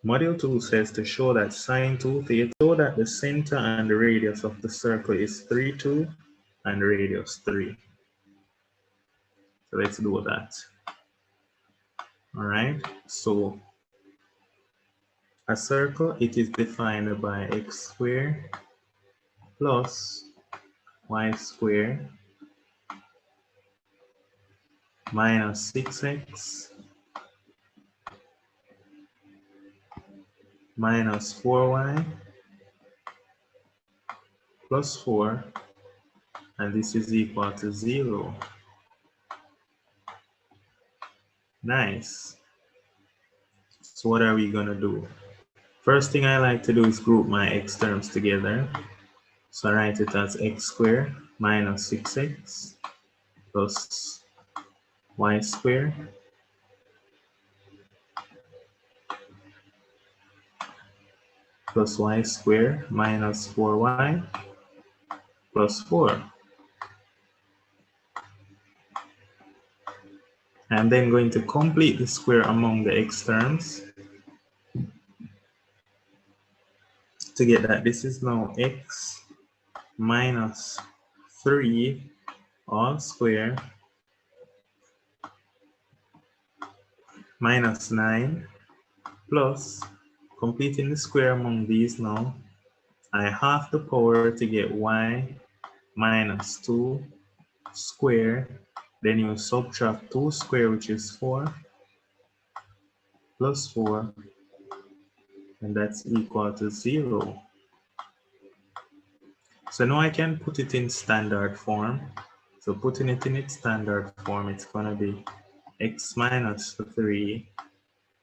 Module 2 says to show that sine 2 theta, show that the center and the radius of the circle is 3, 2, and radius 3. So let's do that. All right, so a circle, it is defined by x squared plus y squared minus 6x minus 4y plus 4, and this is equal to 0. Nice. So what are we gonna do? First thing I like to do is group my x terms together. So I write it as x squared minus 6x plus y squared plus y squared minus 4y plus 4. I'm then going to complete the square among the x terms to get that this is now x minus 3 all square minus 9 plus, completing the square among these now, I half the power to get y minus 2 square, then you subtract 2 square, which is 4, plus 4, and that's equal to 0. So now I can put it in standard form. So putting it in its standard form, it's gonna be x minus 3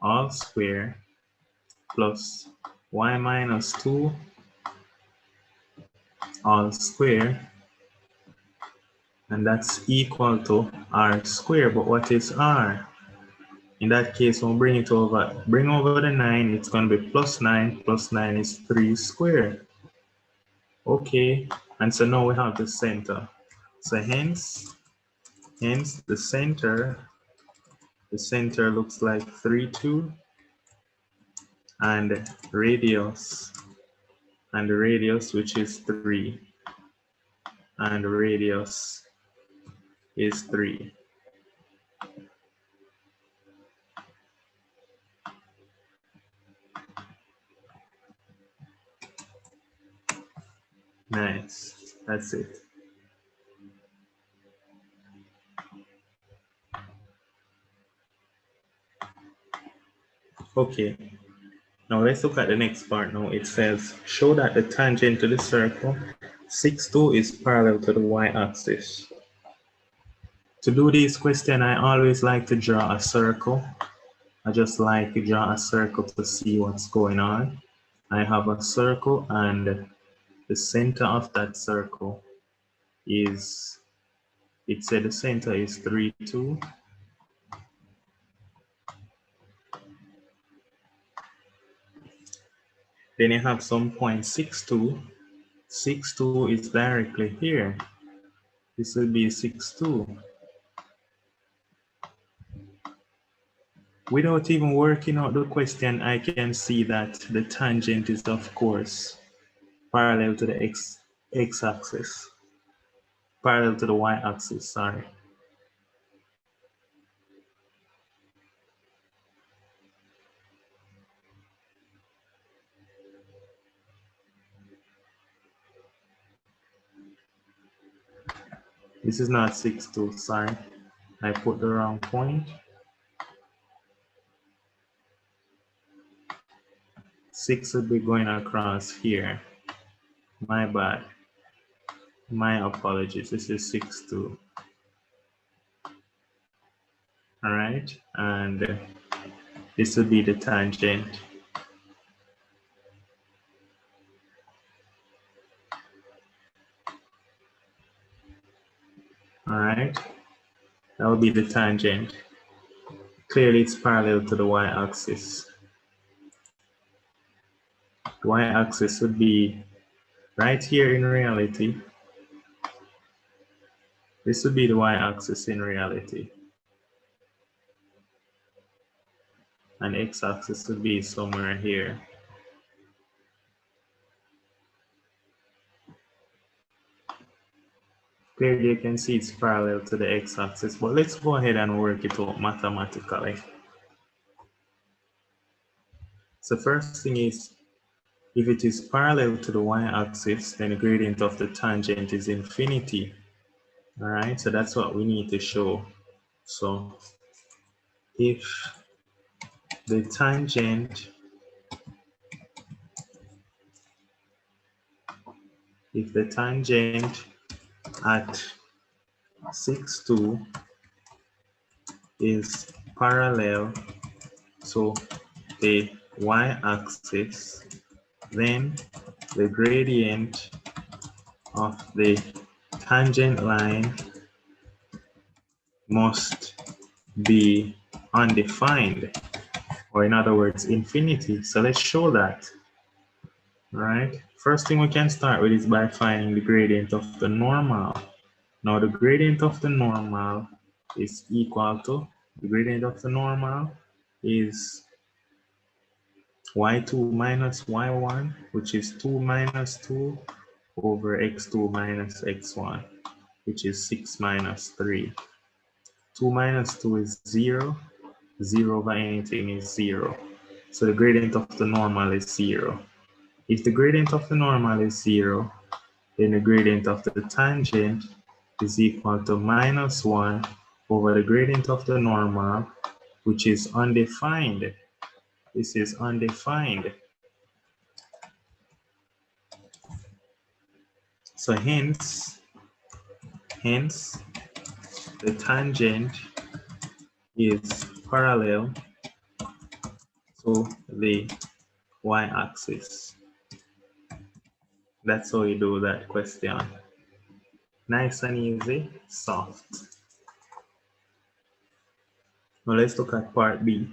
all square plus y minus 2 all square, and that's equal to r square. But what is r? In that case, we'll bring it over, bring over the 9, it's going to be plus 9 is 3 squared. Okay, and so now we have the center. So hence the center looks like 3, 2, and the radius, which is 3, and the radius is 3. Nice, that's it. Okay, now let's look at the next part now. It says, show that the tangent to the circle 6, 2 is parallel to the y-axis. To do this question, I always like to draw a circle. I just like to draw a circle to see what's going on. I have a circle, and the center of that circle is, it said the center is 3, 2. Then you have some point 6, 2. 6, 2 is directly here. This will be 6, 2. Without even working out the question, I can see that the tangent is, of course, parallel to the x-axis. Parallel to the y-axis, sorry. This is not 6, 2, sorry. I put the wrong point. 6 would be going across here. My bad. My apologies. This is 6, 2. All right, and this would be the tangent. All right, that would be the tangent. Clearly, it's parallel to the y-axis. The y-axis would be right here in reality. This would be the y-axis in reality. and x-axis would be somewhere here. Clearly you can see it's parallel to the x-axis, but let's go ahead and work it out mathematically. So first thing is, if it is parallel to the y-axis, then the gradient of the tangent is infinity. All right, so that's what we need to show. So if the tangent at 6, 2 is parallel to the y-axis, then the gradient of the tangent line must be undefined, or in other words, infinity. So let's show that. All right, first thing we can start with is by finding the gradient of the normal. Now the gradient of the normal is equal to, the gradient of the normal is y2 minus y1, which is 2 minus 2 over x2 minus x1, which is 6 minus 3. 2 minus 2 is 0. 0 over anything is 0. So the gradient of the normal is 0. If the gradient of the normal is 0, then the gradient of the tangent is equal to minus 1 over the gradient of the normal, which is undefined. This is undefined. So hence, the tangent is parallel to the y-axis. That's how you do that question. Nice and easy, soft. Now let's look at part B.